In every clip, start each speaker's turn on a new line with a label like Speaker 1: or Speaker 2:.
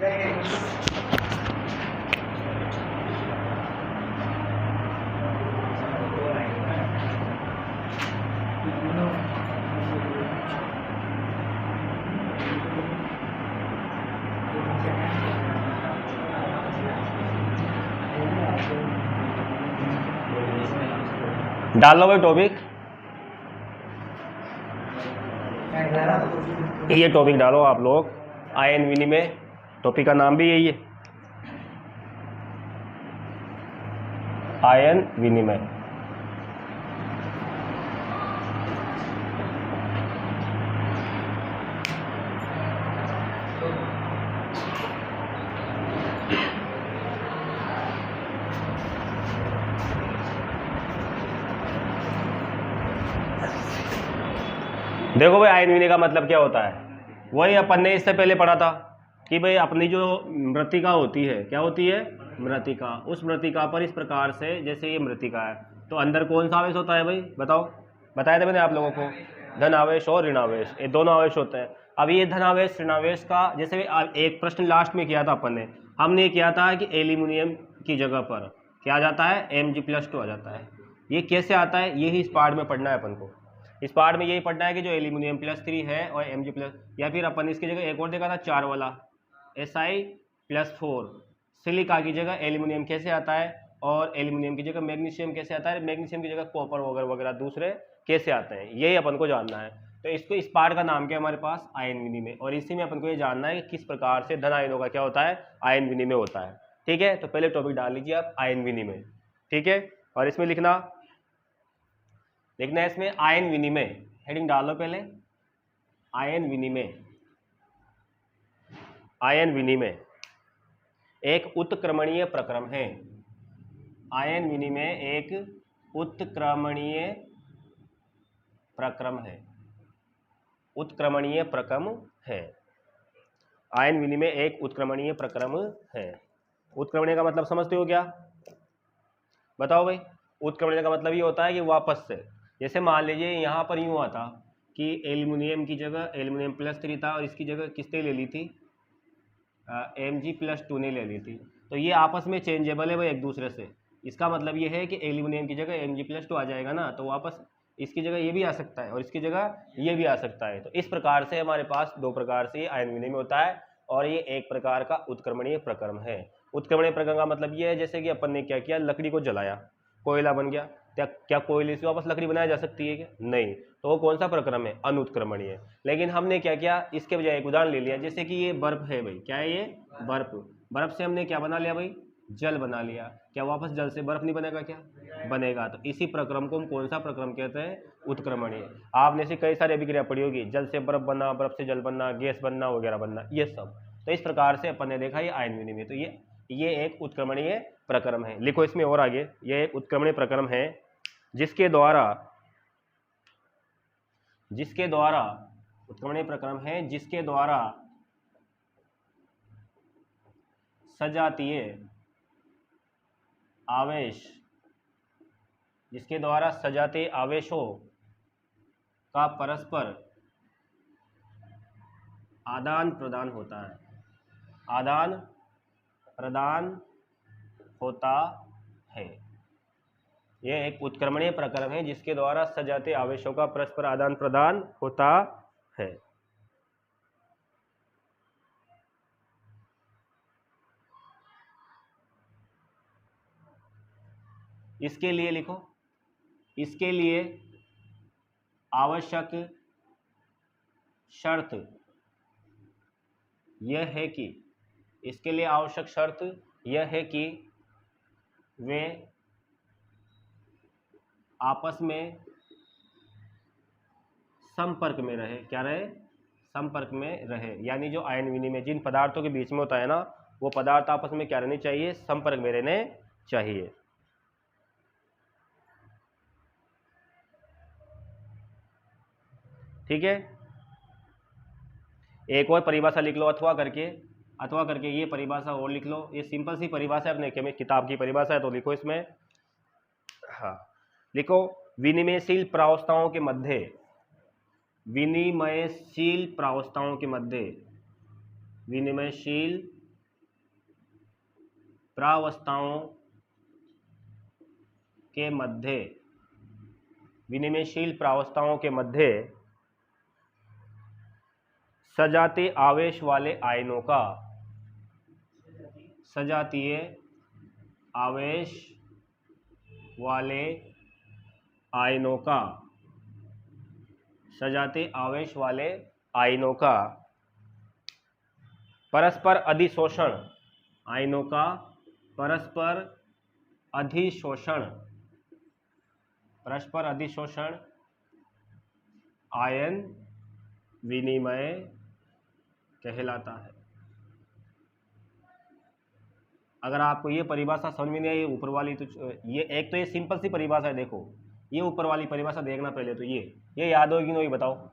Speaker 1: डाल लो भाई टॉपिक, ये टॉपिक डालो आप लोग, आयन विनिमय। टॉपिक का नाम भी यही है, आयन विनिमय। देखो भाई, आयन विनिमय का मतलब क्या होता है, वही अपन ने इससे पहले पढ़ा था कि भाई अपनी जो मृत्तिका होती है, क्या होती है, मृत्तिका। उस मृत्तिका पर इस प्रकार से, जैसे ये मृत्तिका है तो अंदर कौन सा आवेश होता है भाई, बताओ। बताया था मैंने आप लोगों को, धन आवेश और ऋण आवेश, ये दोनों आवेश होते हैं। अब ये धन आवेश ऋण आवेश का, जैसे एक प्रश्न लास्ट में किया था अपन ने, हमने किया था कि एल्यूमिनियम की जगह पर क्या आ जाता है, Mg+2 आ जाता है। ये कैसे आता है, यही इस पार्ट में पढ़ना है अपन को। इस पार्ट में यही पढ़ना है कि जो एल्यूमिनियम+3 है और Mg+, या फिर अपन इसकी जगह एक और देखा था 4 वाला Si+4, सिलिका की जगह एल्यूमिनियम कैसे आता है, और एल्यूमिनियम की जगह मैग्नीशियम कैसे आता है, मैग्नीशियम की जगह कॉपर वगैरह वगैरह दूसरे कैसे आते हैं, यही अपन को जानना है। तो इसको, इस पार्ट का नाम क्या है हमारे पास, आयन विनिमय। और इसी में अपन को ये जानना है कि किस प्रकार से धन आयनों का क्या होता है, आयन विनिमय होता है। ठीक है, तो पहले टॉपिक डाल लीजिए आप, आयन विनिमय। ठीक है, और इसमें लिखना है इसमें आयन विनिमय, हेडिंग डाल लो पहले, आयन विनिमय। आयन विनिमय एक उत्क्रमणीय प्रक्रम है। आयन विनिमय एक उत्क्रमणीय प्रक्रम है, उत्क्रमणीय प्रक्रम है। आयन विनिमय एक उत्क्रमणीय प्रक्रम है। उत्क्रमणीय का मतलब समझते हो क्या, बताओ भाई। उत्क्रमणीय का मतलब ये होता है कि वापस से, जैसे मान लीजिए यहाँ पर यूँ आता कि एल्यूमिनियम की जगह Mg+3 था और इसकी जगह किसने ले ली थी, Mg+2 ने ले ली थी। तो ये आपस में चेंजेबल है भाई एक दूसरे से। इसका मतलब ये है कि एल्यूमिनियम की जगह Mg+2 आ जाएगा ना, तो वापस इसकी जगह ये भी आ सकता है और इसकी जगह ये भी आ सकता है। तो इस प्रकार से हमारे पास दो प्रकार से आयन विनिमय होता है, और ये एक प्रकार का उत्क्रमणीय प्रक्रम है। उत्क्रमणीय प्रक्रम का मतलब ये है, जैसे कि अपन ने क्या किया, लकड़ी को जलाया, कोयला बन गया, क्या कोयले से वापस लकड़ी बनाई जा सकती है क्या, नहीं। तो वो कौन सा प्रक्रम है, अनुत्क्रमणीय। लेकिन हमने क्या किया, इसके बजाय एक उदाहरण ले लिया, जैसे कि ये बर्फ है भाई, क्या है ये, बर्फ। बर्फ से हमने क्या बना लिया भाई, जल बना लिया। क्या वापस जल से बर्फ नहीं बनेगा, क्या बनेगा। तो इसी प्रक्रम को हम कौन सा प्रक्रम कहते हैं, उत्क्रमणीय। आपने से कई सारी अभिक्रिया पढ़ी होगी, जल से बर्फ बनना, बर्फ से जल बनना, गैस बनना वगैरह बनना, ये सब। तो इस प्रकार से अपन ने देखा ये आयन विनिमय। तो ये एक उत्क्रमणीय प्रक्रम है। लिखो इसमें और आगे, ये एक उत्क्रमणीय प्रक्रम है जिसके द्वारा उत्क्रमणीय प्रक्रम है जिसके द्वारा सजातीय आवेशों का परस्पर आदान प्रदान होता है, आदान प्रदान होता है। यह एक उत्क्रमणीय प्रक्रम है जिसके द्वारा सजातीय आवेशों का परस्पर आदान प्रदान होता है। इसके लिए लिखो, इसके लिए आवश्यक शर्त यह है कि, इसके लिए आवश्यक शर्त यह है कि वे आपस में संपर्क में रहे। क्या रहे, संपर्क में रहे। यानी जो आयन विनिमय जिन पदार्थों के बीच में होता है ना, वो पदार्थ आपस में क्या रहने चाहिए, संपर्क में रहने चाहिए। ठीक है, एक और परिभाषा लिख लो, अथवा करके ये परिभाषा और लिख लो। ये सिंपल सी परिभाषा है, अपने किताब की परिभाषा है, तो लिखो इसमें। हाँ लिखो, विनिमयशील प्रावस्थाओं के मध्य, विनिमयशील प्रावस्थाओं के मध्य, विनिमयशील प्रावस्थाओं के मध्य, विनिमयशील प्रावस्थाओं के मध्य सजातीय आवेश वाले आयनों का, सजातीय आवेश वाले आयनों का, सजातीय आवेश वाले आयनों का परस्पर अधिशोषण, आयनों का परस्पर अधिशोषण, परस्पर अधिशोषण आयन विनिमय कहलाता है। अगर आपको ये परिभाषा समझ में नहीं आई ऊपर वाली, तो ये एक तो ये सिंपल सी परिभाषा है, देखो ये ऊपर वाली परिभाषा देखना पहले, तो ये याद होगी नहीं, बताओ।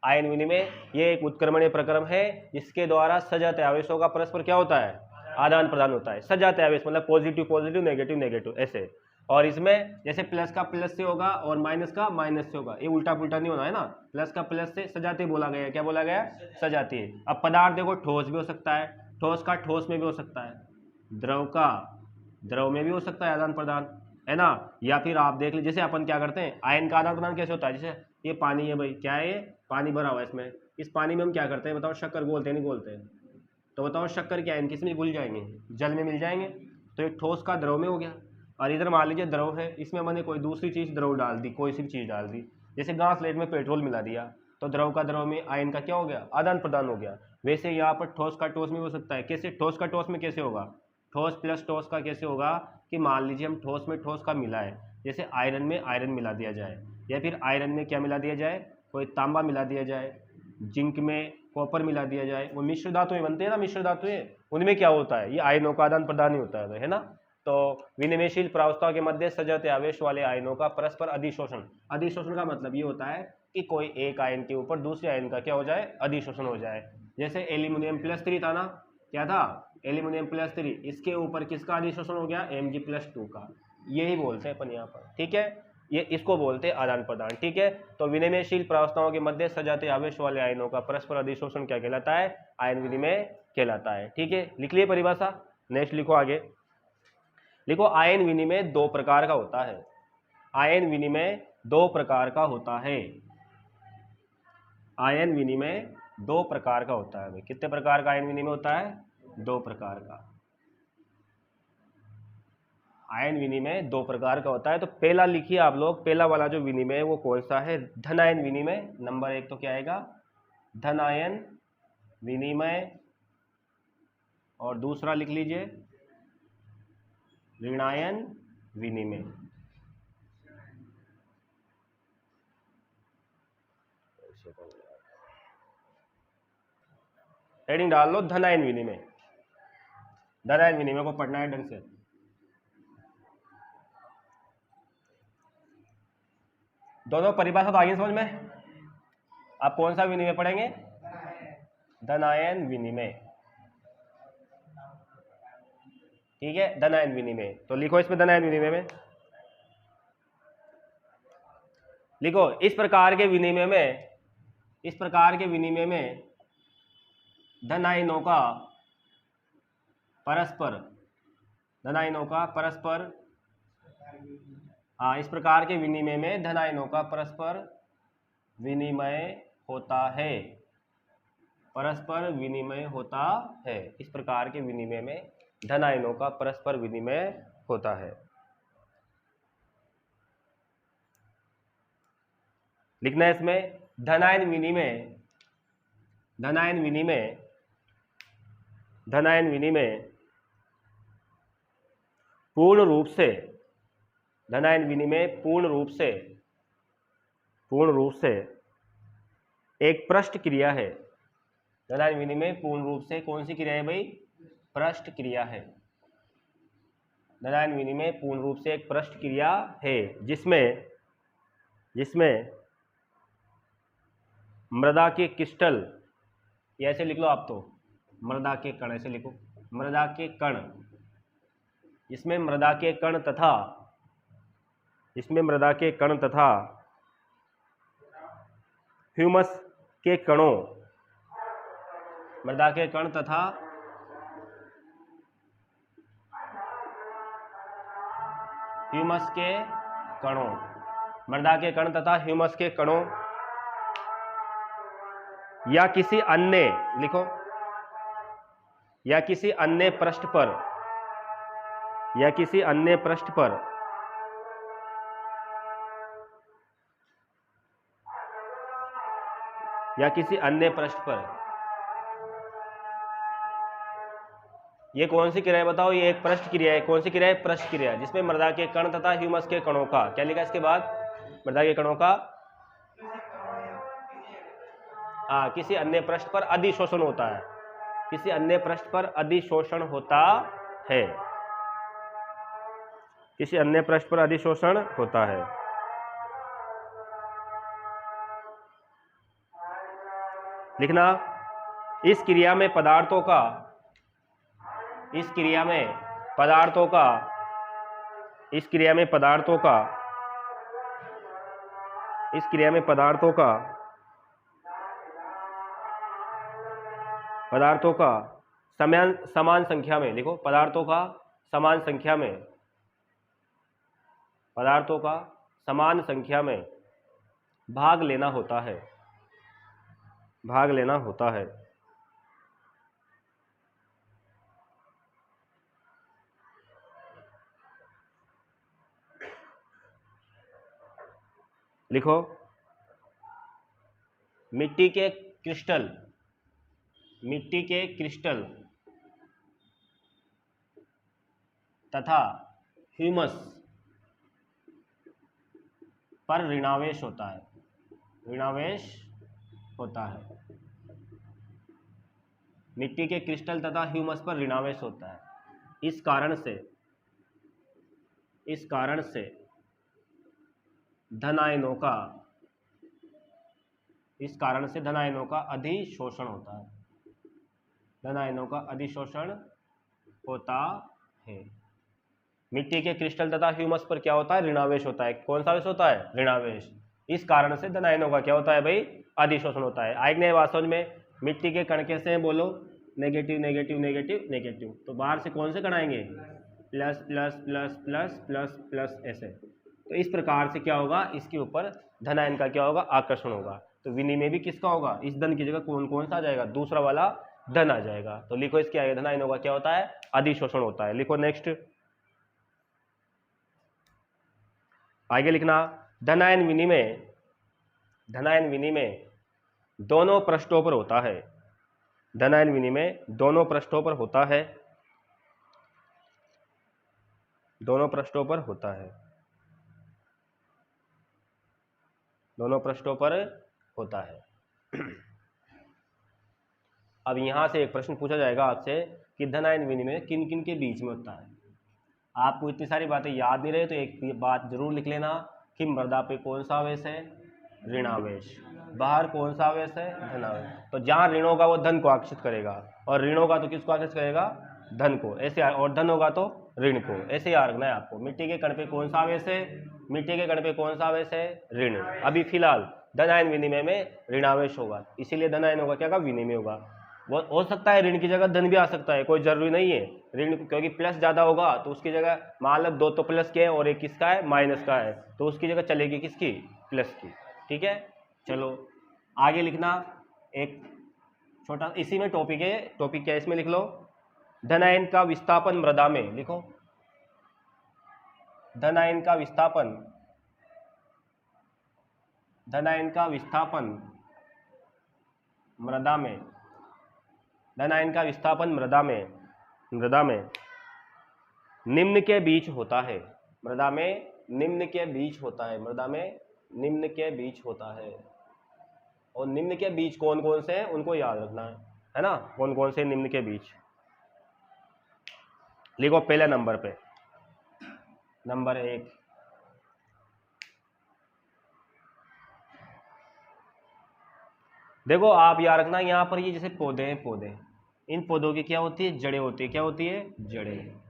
Speaker 1: आयन विनिमय ये एक उत्क्रमणीय प्रक्रम है जिसके द्वारा सजातीय आवेशों का परस्पर क्या होता है, आदान प्रदान होता है। सजातीय आवेश मतलब पॉजिटिव पॉजिटिव, नेगेटिव नेगेटिव, ऐसे। और इसमें जैसे प्लस का प्लस से होगा और माइनस का माइनस से होगा, ये उल्टा पुल्टा नहीं होना है ना। प्लस का प्लस से सजातीय बोला गया, क्या बोला गया, सजातीय। अब पदार्थ देखो, ठोस भी हो सकता है, ठोस का ठोस में भी हो सकता है, द्रव का द्रव में भी हो सकता है आदान प्रदान, है ना। या फिर आप देख लीजिए, जैसे अपन क्या करते हैं, आयन का आदान प्रदान कैसे होता है, जैसे ये पानी है भाई, क्या है ये पानी भरा हुआ है, इसमें इस पानी में हम क्या करते हैं बताओ, शक्कर घोलते नहीं घोलते हैं, तो बताओ शक्कर क्या है, किस में घुल जाएंगे, जल में मिल जाएंगे। तो एक ठोस का द्रव में हो गया। और इधर मान लीजिए द्रव है, इसमें मैंने कोई दूसरी चीज़ द्रव डाल दी, कोई सी चीज़ डाल दी, जैसे घासलेट में पेट्रोल मिला दिया, तो द्रव का द्रव में आयन का क्या हो गया, आदान प्रदान हो गया। वैसे यहाँ पर ठोस का ठोस में हो सकता है, कैसे, ठोस का ठोस में कैसे होगा, ठोस प्लस ठोस का कैसे होगा, कि मान लीजिए हम ठोस में ठोस का मिला है, जैसे आयरन में आयरन मिला दिया जाए, या फिर आयरन में क्या मिला दिया जाए, कोई तांबा मिला दिया जाए, जिंक में कॉपर मिला दिया जाए, वो मिश्र धातुएं बनते हैं ना, मिश्र धातुएं, उनमें क्या होता है, ये आयनों का आदान प्रदान ही होता है ना। तो विनिमयशील प्रावस्था के मध्य सजातीय आवेश वाले आयनों का परस्पर अधिशोषण, अधिशोषण का मतलब ये होता है कि कोई एक आयन के ऊपर दूसरे आयन का क्या हो जाए, अधिशोषण हो जाए। जैसे एल्यूमिनियम प्लस 3 था ना, क्या था, एल्यूमिनियम प्लस 3, इसके ऊपर किसका अधिशोषण हो गया, Mg+2 का, यही बोलते हैं अपन यहाँ पर, ठीक है, ये इसको बोलते हैं आदान प्रदान, ठीक है। तो विनिमयशील प्रावस्थाओं के मध्य सजातीय आवेश वाले आयनों का परस्पर अधिशोषण क्या कहलाता है, आयन विनिमय कहलाता है, ठीक है। लिख लिए परिभाषा, नेक्स्ट लिखो आगे, लिखो आयन विनिमय दो प्रकार का होता है, आयन विनिमय दो प्रकार का होता है, आयन विनिमय दो प्रकार का होता है। कितने प्रकार का आयन विनिमय होता है, दो प्रकार का आयन विनिमय दो प्रकार का होता है। तो पहला लिखिए आप लोग, पहला वाला जो विनिमय है वो कौन सा है, धन आयन विनिमय, नंबर 1 तो क्या आएगा, धन आयन विनिमय, और दूसरा लिख लीजिए ऋणायन विनिमय। हेडिंग डाल लो धन आयन विनिमय, धन आयन विनिमय को पढ़ना है ढंग से। दोनों परिभाषा तो आगे समझ में। आप कौन सा विनिमय पढ़ेंगे, धन आयन विनिमय, ठीक है, धन आयन विनिमय। तो लिखो इसमें धन आयन विनिमय में लिखो, इस प्रकार के विनिमय में, इस प्रकार के विनिमय में धन आयनों का परस्पर, धन आयनों का परस्पर, हाँ, इस प्रकार के विनिमय में धन आयनों का परस्पर विनिमय होता है, परस्पर विनिमय होता है। इस प्रकार के विनिमय में धन आयनों का परस्पर विनिमय होता है। लिखना है इसमें धन आयन विनिमय, धन आयन विनिमय, धन आयन विनिमय पूर्ण रूप से, धन आयन विनिमय पूर्ण रूप से एक पृष्ठ क्रिया है। धन आयन विनिमय पूर्ण रूप से कौन सी क्रिया है भाई, पृष्ठ क्रिया है। धन आयन विनिमय पूर्ण रूप से एक पृष्ठ क्रिया है, जिसमें मृदा के क्रिस्टल, ऐसे लिख लो आप, तो मृदा के कण ऐसे लिखो, मृदा के कण, इसमें मृदा के कण तथा, इसमें मृदा के कण तथा ह्यूमस के कणों, मृदा के कण तथा ह्यूमस के कणों, मृदा के कण तथा ह्यूमस के कणों या किसी अन्य, लिखो, या किसी अन्य पृष्ठ पर, या किसी अन्य पृष्ठ पर या किसी अन्य पृष्ठ पर, ये कौन सी क्रिया है बताओ? ये एक पृष्ठ क्रिया है। कौन सी क्रिया है? पृष्ठ क्रिया, जिसमें मृदा के कण तथा ह्यूमस के कणों का, क्या लिखा इसके बाद? मृदा के कणों का किसी अन्य पृष्ठ पर अधिशोषण होता है, किसी अन्य पृष्ठ पर अधिशोषण होता है, किसी अन्य पृष्ठ पर अधिशोषण होता है। लिखना, इस क्रिया में पदार्थों का, इस क्रिया में पदार्थों का, इस क्रिया में पदार्थों का, इस क्रिया में पदार्थों का, पदार्थों का समान संख्या में, लिखो, पदार्थों का समान संख्या में, पदार्थों का समान संख्या में भाग लेना होता है, भाग लेना होता है। लिखो, मिट्टी के क्रिस्टल, मिट्टी के क्रिस्टल तथा ह्यूमस पर ऋणावेश होता है, ऋणावेश होता है। मिट्टी के क्रिस्टल तथा ह्यूमस पर ऋणावेश होता है। इस कारण से, इस कारण से धन आयनों का, इस कारण से धन आयनों का अधिशोषण होता है, धन आयनों का अधिशोषण होता है। मिट्टी के क्रिस्टल तथा ह्यूमस पर क्या होता है? ऋणावेश होता है। कौन सा आवेश होता है? ऋणावेश। इस कारण से धन आयनों का क्या होता है भाई? अधिशोषण होता है। आएंगे बात समझ में? मिट्टी के कण कैसे हैं बोलो? Negative negative negative negative. तो बाहर से कौन से कण आएंगे? Plus plus plus plus plus plus, ऐसे। तो इस प्रकार से क्या होगा? इसके ऊपर धन आयन का क्या होगा? आकर्षण होगा। तो विनिमय भी किसका होगा? इस धन की जगह कौन कौन सा आ जाएगा? दूसरा वाला धन आ जाएगा। तो लिखो इसके आगे धन आयनों का क्या होता है? अधिशोषण होता है। लिखो नेक्स्ट, आगे लिखना, धन आयन विनिमय, धन आयन विनिमय दोनों पृष्ठों पर होता है, धन आयन विनिमय दोनों पृष्ठों पर होता है, दोनों पृष्ठों पर होता है, दोनों पृष्ठों पर होता है। अब यहां से एक प्रश्न पूछा जाएगा आपसे कि धन आयन विनिमय किन किन के बीच में होता है। आपको इतनी सारी बातें याद नहीं रहे तो एक बात जरूर लिख लेना कि मृदा पे कौन सा आवेश है? ऋणावेश। बाहर कौन सा आवेश है? धनावेश। तो जहां ऋण होगा वो धन को आकर्षित करेगा, और ऋण होगा तो किसको आकर्षित करेगा? धन को। ऐसे, और धन होगा तो ऋण को। ऐसे याद रखना है आपको। मिट्टी के कण पे कौन सा आवेश है? मिट्टी के कण पे कौन सा आवेश है? ऋण। अभी फिलहाल धन आयन विनिमय में ऋणावेश होगा, इसीलिए धन आयन होगा क्या का? विनिमय होगा। वो हो सकता है ऋण की जगह धन भी आ सकता है, कोई जरूरी नहीं है। ऋण क्योंकि प्लस ज्यादा होगा तो उसकी जगह मान लो 2 तो प्लस के है और 1 किसका है? माइनस का है, तो उसकी जगह चलेगी किसकी? प्लस की। ठीक है, चलो आगे लिखना एक छोटा, इसी में टॉपिक है। टॉपिक क्या है इसमें? लिख लो, धन आयन का विस्थापन मृदा में। लिखो, धन आयन का विस्थापन, धन आयन का विस्थापन मृदा में, धन आयन का विस्थापन मृदा में, मृदा में निम्न के बीच होता है। मृदा में निम्न के बीच होता है, मृदा में निम्न के बीच होता है। और निम्न के बीच कौन कौन से हैं उनको याद रखना है ना? कौन कौन से निम्न के बीच? लिखो पहले नंबर पे, नंबर 1, देखो आप याद रखना, यहां पर ये जैसे पौधे हैं, पौधे, इन पौधों की क्या होती है? जड़ें होती है। क्या होती है? जड़ें।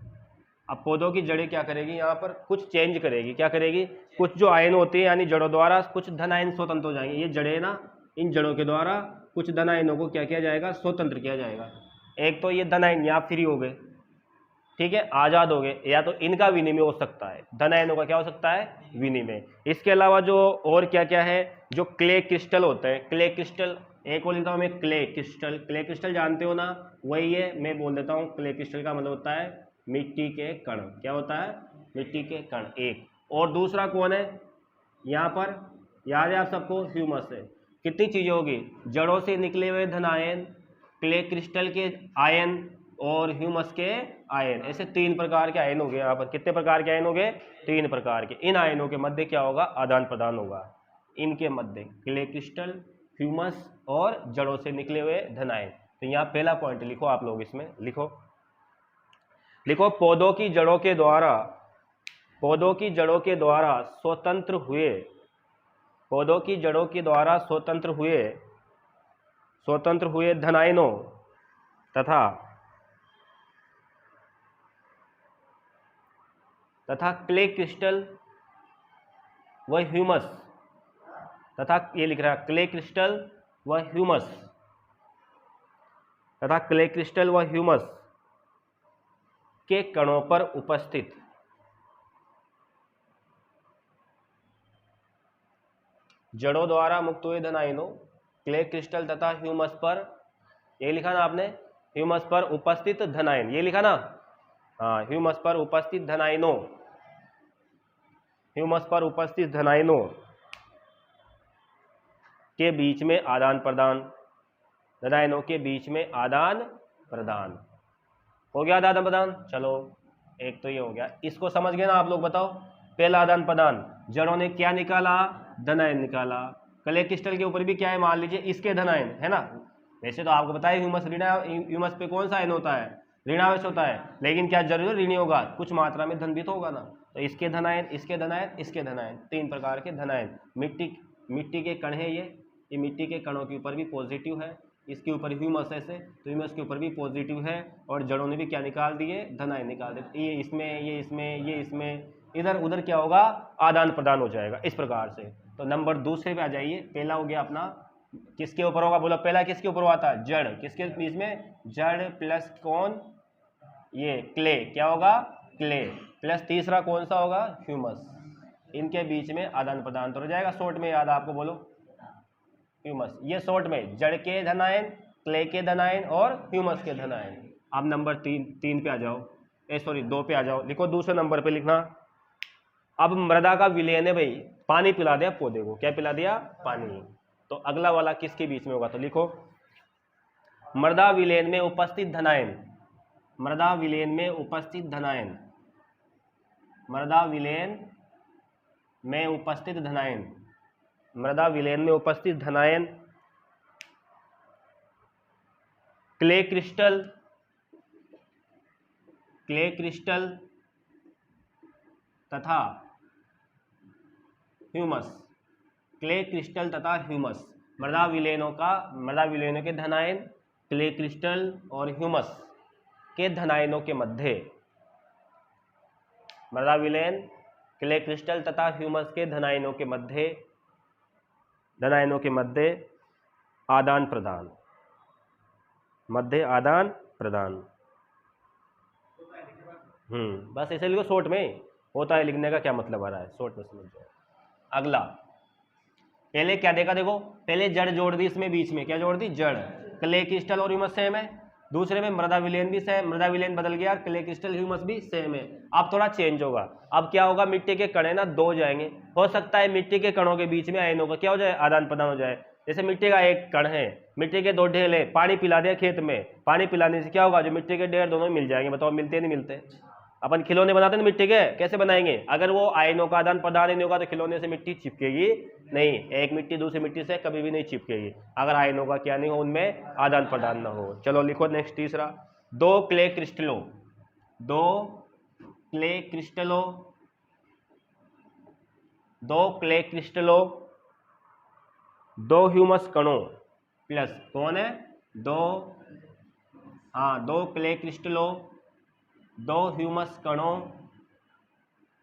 Speaker 1: अब पौधों की जड़ें क्या करेगी? यहाँ पर कुछ चेंज करेगी। क्या करेगी? कुछ जो आयन होते हैं यानी जड़ों द्वारा कुछ धन आयन स्वतंत्र हो जाएंगे। ये जड़ें ना, इन जड़ों के द्वारा कुछ धन आयनों को क्या किया जाएगा? स्वतंत्र किया जाएगा। एक तो ये धन आयन यहाँ फ्री हो गए, ठीक है, आजाद हो गए, या तो इनका विनिमय हो सकता है, धन आयनों का क्या हो सकता है, विनिमय। इसके अलावा जो और क्या क्या है, जो क्ले क्रिस्टल होते हैं, क्ले क्रिस्टल, एक और लिखता हूं मैं क्ले क्रिस्टल। क्ले क्रिस्टल जानते हो ना, वही है, मैं बोल देता हूँ, क्ले क्रिस्टल का मतलब होता है मिट्टी के कण। क्या होता है, मिट्टी के कण। एक और दूसरा कौन है, यहाँ पर याद है आप सबको, ह्यूमस है। कितनी चीजें होगी, जड़ों से निकले हुए धन आयन, क्ले क्रिस्टल के आयन और ह्यूमस के आयन, ऐसे 3 प्रकार के आयन हो गए। यहाँ पर कितने प्रकार के आयन हो गए, 3 प्रकार के। इन आयनों के मध्य क्या होगा, आदान प्रदान होगा, इनके मध्य क्ले क्रिस्टल, ह्यूमस और जड़ों से निकले हुए धन आयन। तो यहाँ पहला पॉइंट लिखो आप लोग, इसमें लिखो लिखो पौधों की जड़ों के द्वारा, पौधों की जड़ों के द्वारा स्वतंत्र हुए, पौधों की जड़ों के द्वारा स्वतंत्र हुए धन आयनों तथा क्ले क्रिस्टल व ह्यूमस, तथा ये लिख रहा है क्ले क्रिस्टल व ह्यूमस, तथा क्ले क्रिस्टल व ह्यूमस के कणों पर उपस्थित जड़ों द्वारा मुक्त हुए धन आयनों, क्ले क्रिस्टल तथा ह्यूमस पर, ये लिखा ना आपने, ह्यूमस पर उपस्थित धन आयन, ये लिखा ना, हाँ, ह्यूमस पर उपस्थित धन आयनों, ह्यूमस पर उपस्थित धन आयनों के बीच में आदान प्रदान, धन आयनों के बीच में आदान प्रदान हो गया, आदान प्रदान। चलो एक तो ये हो गया, इसको समझ गए ना आप लोग, बताओ। पहला आदान प्रदान, जड़ों ने क्या निकाला, धन आयन निकाला। क्ले क्रिस्टल के ऊपर भी क्या है, मान लीजिए इसके धन आयन है ना। वैसे तो आपको पता है ह्यूमस ह्यूमस पे कौन सा आयन होता है, ऋणावेश होता है, लेकिन क्या जरूर ऋणी होगा, कुछ मात्रा में धन भी तो होगा ना। तो इसके धन आयन, इसके धन आयन, इसके धन आयन, 3 प्रकार के धन आयन। मिट्टी के कण है ये मिट्टी के कणों के ऊपर भी पॉजिटिव है, इसके ऊपर ह्यूमस है, तो ह्यूमस के ऊपर भी पॉजिटिव है, और जड़ों ने भी क्या निकाल दिए, धन आयन निकाल दिए। ये इसमें, ये इसमें, ये इसमें, इधर उधर क्या होगा, आदान प्रदान हो जाएगा इस प्रकार से। तो नंबर दूसरे पे आ जाइए। पहला हो गया अपना, किसके ऊपर होगा, बोला पहला किसके ऊपर हुआ था, जड़, किसके बीच में, जड़ प्लस कौन, ये क्ले, क्या होगा, क्ले प्लस तीसरा कौन सा होगा, ह्यूमस, इनके बीच में आदान प्रदान तो हो जाएगा। शॉर्ट में याद आपको, बोलो ह्यूमस, ये शॉर्ट में जड़ के धन आयन, क्ले के धन आयन और ह्यूमस के धन आयन। अब नंबर 3 पे आ जाओ, 2 पे आ जाओ, लिखो दूसरे नंबर पे लिखना। अब मृदा का विलयन है भाई, पानी पिला दिया पौधे को, क्या पिला दिया, पानी। तो अगला वाला किसके बीच में होगा, तो लिखो मृदा विलयन में उपस्थित धन आयन, मृदा विलयन में उपस्थित धन आयन, मृदा विलयन में उपस्थित धन आयन, मृदा विलयन में उपस्थित धन आयन क्ले क्रिस्टल तथा ह्यूमस, क्ले क्रिस्टल तथा ह्यूमस, मृदा विलयनों के धन आयन क्ले क्रिस्टल और ह्यूमस के धन आयनों के मध्य, मृदा विलयन क्ले क्रिस्टल तथा ह्यूमस के धन आयनों के मध्य आदान प्रदान, बस ऐसे लिखो, शॉर्ट में होता है, लिखने का क्या मतलब आ रहा है, शॉर्ट में समझ जाओ। अगला, पहले क्या देखा, देखो पहले जड़ जोड़ दी, इसमें बीच में क्या जोड़ दी, जड़, क्ले क्रिस्टल और ह्यूमस सेम है। दूसरे में मृदा विलयन भी सेम, मृदा विलयन बदल गया, क्ले क्रिस्टल ह्यूमस भी सेम है। अब थोड़ा चेंज होगा, अब क्या होगा, मिट्टी के कण है ना, 2 जाएंगे, हो सकता है मिट्टी के कणों के बीच में आयनों का क्या हो जाए, आदान प्रदान हो जाए। जैसे मिट्टी का एक कण है, मिट्टी के 2 ढेल है, पानी पिला दिया खेत में, पानी पिलाने से क्या होगा, जो मिट्टी के ढेर दोनों मिल जाएंगे, बताओ मिलते नहीं मिलते। अपन खिलौने बनाते हैं मिट्टी के, कैसे बनाएंगे, अगर वो आयनों का आदान प्रदान नहीं होगा तो खिलौने से मिट्टी चिपकेगी नहीं, एक मिट्टी दूसरी मिट्टी से कभी भी नहीं चिपकेगी, अगर आयनों का क्या नहीं हो, उनमें आदान प्रदान ना हो। चलो लिखो नेक्स्ट तीसरा, 2 क्ले क्रिस्टलों, 2 ह्यूमस कणों प्लस कौन है, 2 क्ले क्रिस्टलों, 2 ह्यूमस कणों,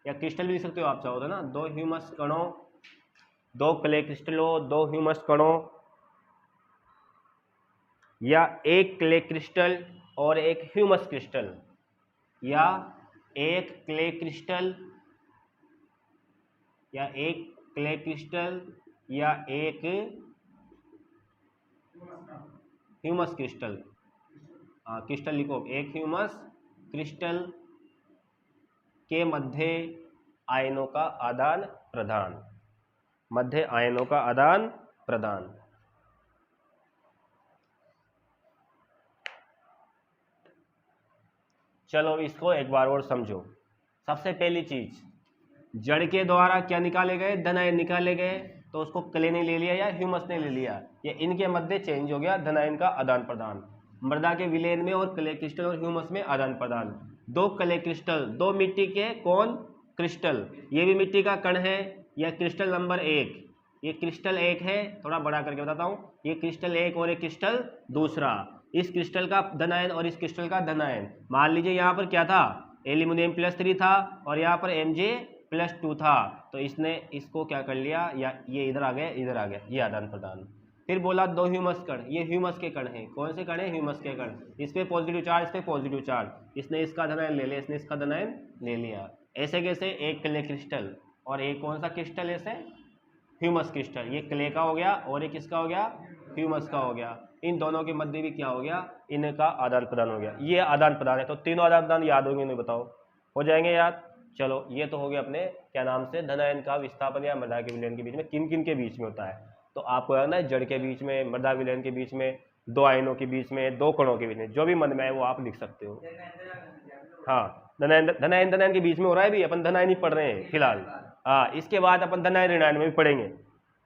Speaker 1: या क्रिस्टल भी लिख सकते हो आप चाहो तो ना, 2 ह्यूमस कणों, 2 क्ले क्रिस्टलों, 2 ह्यूमस कणों, या 1 क्ले क्रिस्टल और 1 ह्यूमस क्रिस्टल, या एक क्ले क्रिस्टल या एक ह्यूमस क्रिस्टल, क्रिस्टल लिखो, एक ह्यूमस क्रिस्टल के मध्य आयनों का आदान प्रदान, मध्य आयनों का आदान प्रदान। चलो इसको एक बार और समझो। सबसे पहली चीज, जड़ के द्वारा क्या निकाले गए, धन आयन निकाले गए, तो उसको क्ले ने ले लिया या ह्यूमस ने ले लिया, ये इनके मध्य चेंज हो गया, धन आयन का आदान प्रदान। मृदा के विलयन में और क्ले क्रिस्टल और ह्यूमस में आदान प्रदान। दो क्ले क्रिस्टल, दो मिट्टी के कौन क्रिस्टल, ये भी मिट्टी का कण है, यह क्रिस्टल नंबर 1, ये क्रिस्टल 1 है, थोड़ा बड़ा करके बताता हूँ, ये क्रिस्टल 1 और एक क्रिस्टल दूसरा, इस क्रिस्टल का धन आयन और इस क्रिस्टल का धन आयन। मान लीजिए यहाँ पर क्या था, एल्यूमिनियम +3 था और यहाँ पर Mg+2 था, तो इसने इसको क्या कर लिया, या ये इधर आ गया, इधर आ गया, ये आदान प्रदान। फिर बोला दो ह्यूमस कण, ये ह्यूमस के कण हैं, कौन से कण है, ह्यूमस के कण, इस पे पॉजिटिव चार्ज, इस पे पॉजिटिव चार्ज, इसने इसका धन आयन ले लिया, इसने इसका धन आयन ले लिया। ऐसे कैसे, एक क्ले क्रिस्टल और एक कौन सा क्रिस्टल, ऐसे ह्यूमस क्रिस्टल, ये क्ले का हो गया और एक किसका हो गया, ह्यूमस का हो गया। इन दोनों के मध्य भी क्या हो गया, इनका आदान प्रदान हो गया, ये आदान प्रदान है। तो तीनों आदान प्रदान याद होंगे, नहीं बताओ, हो जाएंगे याद। चलो ये तो हो गया अपने क्या नाम से, धन आयन का विस्थापन या मृदा के विलयन के बीच में किन किन के बीच में होता है। तो आपको याद है, जड़ के बीच में, मृदा विलयन के बीच में, दो आयनों के बीच में, दो कणों के बीच में, जो भी मन में है वो आप लिख सकते हो। हाँ, धन आयन के बीच में हो रहा है भी, अपन धन आयन ही पढ़ रहे हैं फिलहाल। हाँ, इसके बाद अपन धन आयन ऋण आयन में भी पढ़ेंगे,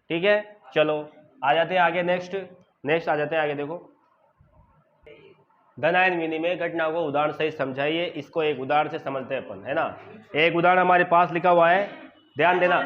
Speaker 1: ठीक है। चलो आ जाते हैं आगे, नेक्स्ट आ जाते हैं आगे। देखो, धन आयन विनिमय घटना को उदाहरण सहित समझाइए। इसको एक उदाहरण से समझते हैं अपन, है ना। एक उदाहरण हमारे पास लिखा हुआ है, ध्यान देना।